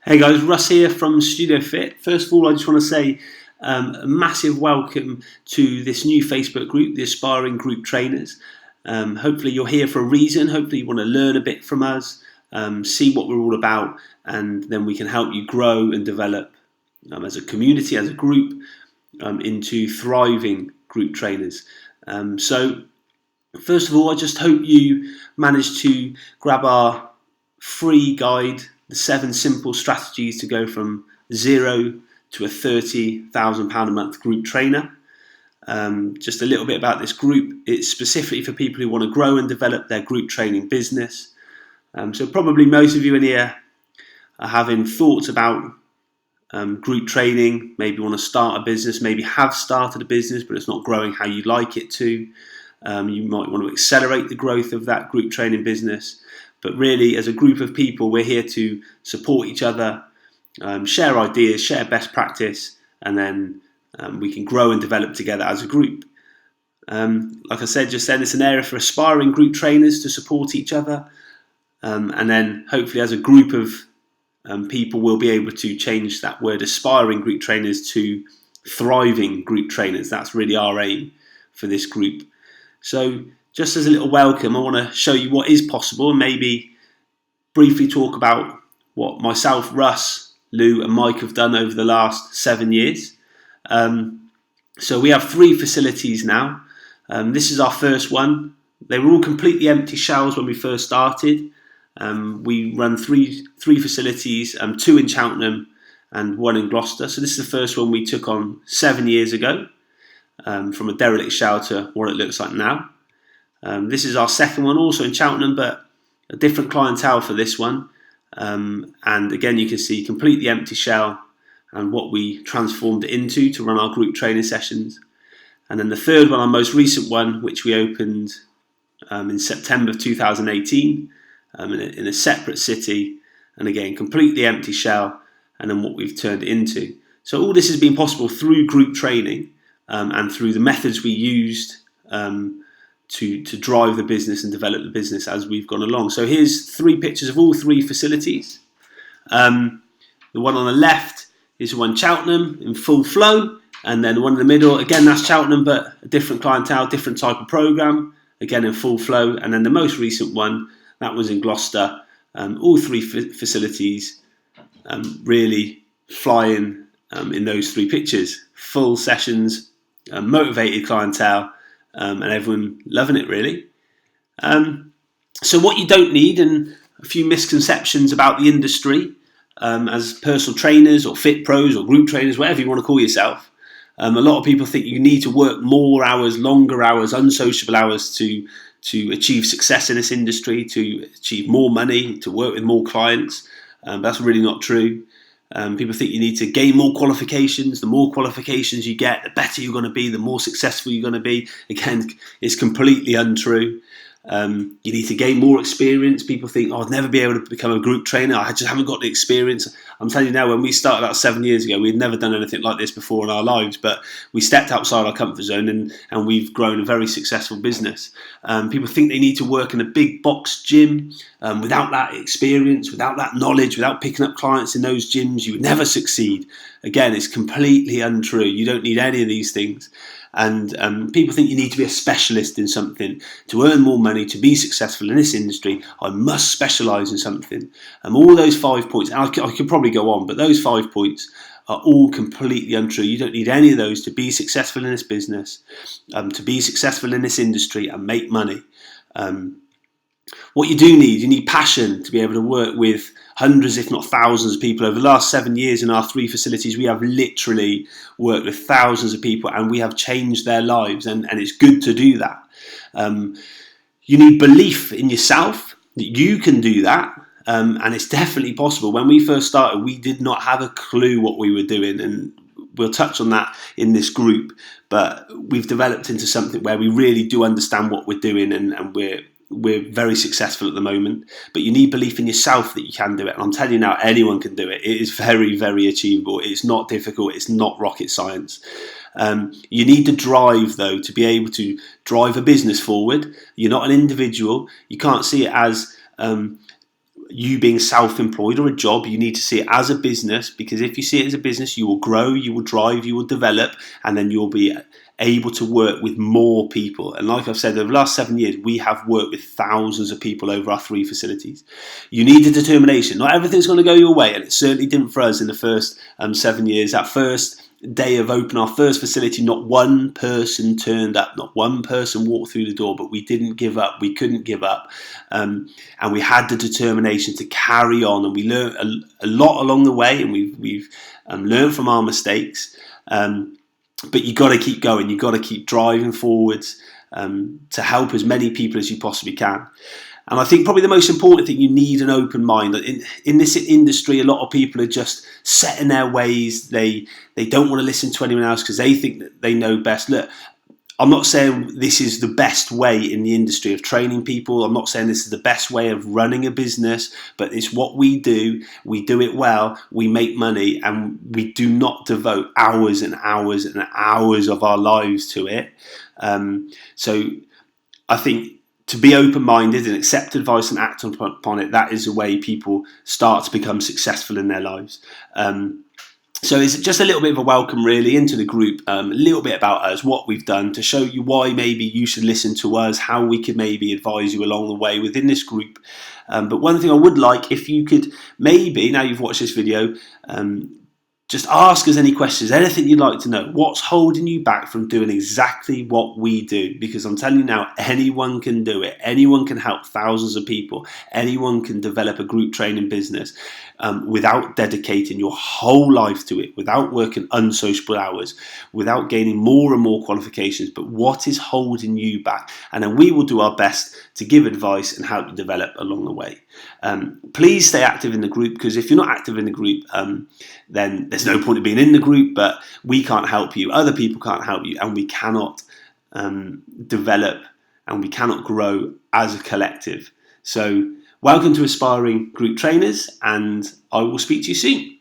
Hey guys, Russ here from Studio Fit. First of all, I just want to say a massive welcome to this new Facebook group, the Aspiring Group Trainers. Hopefully you're here for a reason. Hopefully you want to learn a bit from us, see what we're all about, and then we can help you grow and develop as a community, as a group, into thriving group trainers. So first of all, I just hope you managed to grab our free guide, the 7 simple strategies to go from zero to a £30,000 a month group trainer. Just a little bit about this group. It's specifically for people who want to grow and develop their group training business. So probably most of you in here are having thoughts about group training, maybe want to start a business, maybe have started a business but it's not growing how you'd like it to. You might want to accelerate the growth of that group training business. But really, as a group of people, we're here to support each other, share ideas, share best practice, and then we can grow and develop together as a group. Like I said just then, it's an area for aspiring group trainers to support each other. And then hopefully as a group of people, we'll be able to change that word aspiring group trainers to thriving group trainers. That's really our aim for this group. So just as a little welcome, I want to show you what is possible and maybe briefly talk about what myself, Russ, Lou and Mike have done over the last 7 years. So we have 3 facilities now. This is our first one. They were all completely empty shells when we first started. We run three facilities, 2 in Cheltenham and 1 in Gloucester. So this is the first one we took on 7 years ago, from a derelict shell to what it looks like now. This is our second one, also in Cheltenham, but a different clientele for this one. And again, you can see completely empty shell and what we transformed it into to run our group training sessions. And then the third one, our most recent one, which we opened in September of 2018 in a separate city. And again, completely empty shell, and then what we've turned it into. So all this has been possible through group training and through the methods we used to drive the business and develop the business as we've gone along. So here's 3 pictures of all 3 facilities. The one on the left is the one Cheltenham in full flow, and then the one in the middle, again that's Cheltenham but a different clientele, different type of program, again in full flow. And then the most recent one, that was in Gloucester. All 3 facilities really flying in those 3 pictures. Full sessions, motivated clientele, and everyone loving it really. So what you don't need, and a few misconceptions about the industry as personal trainers or fit pros or group trainers, whatever you want to call yourself. A lot of people think you need to work more hours, longer hours, unsociable hours to achieve success in this industry, to achieve more money, to work with more clients. That's really not true. People think you need to gain more qualifications. The more qualifications you get, the better you're going to be, the more successful you're going to be. Again, it's completely untrue. You need to gain more experience. People think, I'd never be able to become a group trainer. I just haven't got the experience. I'm telling you now, when we started out 7 years ago, we'd never done anything like this before in our lives, but we stepped outside our comfort zone and we've grown a very successful business. People think they need to work in a big box gym. Without that experience, without that knowledge, without picking up clients in those gyms, you would never succeed. Again, it's completely untrue. You don't need any of these things. And people think you need to be a specialist in something to earn more money, to be successful in this industry. I must specialise in something. All those 5 points, and I could probably go on, but those 5 points are all completely untrue. You don't need any of those to be successful in this business, to be successful in this industry and make money. What you do need, you need passion to be able to work with hundreds, if not thousands of people. Over the last 7 years in our 3 facilities, we have literally worked with thousands of people and we have changed their lives, and it's good to do that. You need belief in yourself that you can do that, and it's definitely possible. When we first started, we did not have a clue what we were doing, and we'll touch on that in this group, but we've developed into something where we really do understand what we're doing, and we're very successful at the moment. But you need belief in yourself that you can do it, and I'm telling you now, anyone can do it. It is very, very achievable. It's not difficult. It's not rocket science. You need the drive, though, to be able to drive a business forward. You're not an individual. You can't see it as you being self-employed or a job, you need to see it as a business, because if you see it as a business, you will grow, you will drive, you will develop, and then you'll be able to work with more people. And like I've said, over the last 7 years, we have worked with thousands of people over our 3 facilities. You need a determination. Not everything's going to go your way, and it certainly didn't for us in the first 7 years. That first day of opening our first facility, not one person turned up, not one person walked through the door, but we didn't give up. We couldn't give up, and we had the determination to carry on, and we learned a lot along the way, and we've learned from our mistakes. But you got to keep going. You got to keep driving forwards to help as many people as you possibly can. And I think probably the most important thing, you need an open mind. In this industry, a lot of people are just set in their ways. They don't want to listen to anyone else because they think that they know best. Look, I'm not saying this is the best way in the industry of training people. I'm not saying this is the best way of running a business, but it's what we do. We do it well, we make money, and we do not devote hours and hours and hours of our lives to it. So I think to be open-minded and accept advice and act upon it, that is the way people start to become successful in their lives. So it's just a little bit of a welcome really into the group, a little bit about us, what we've done, to show you why maybe you should listen to us, how we could maybe advise you along the way within this group. But one thing I would like, if you could maybe, now you've watched this video, just ask us any questions, anything you'd like to know. What's holding you back from doing exactly what we do? Because I'm telling you now, anyone can do it. Anyone can help thousands of people. Anyone can develop a group training business without dedicating your whole life to it, without working unsociable hours, without gaining more and more qualifications. But what is holding you back? And then we will do our best to give advice and help you develop along the way. Please stay active in the group, because if you're not active in the group, then there's no point in being in the group. But we can't help you, other people can't help you, and we cannot develop and we cannot grow as a collective. So welcome to Aspiring Group Trainers, and I will speak to you soon.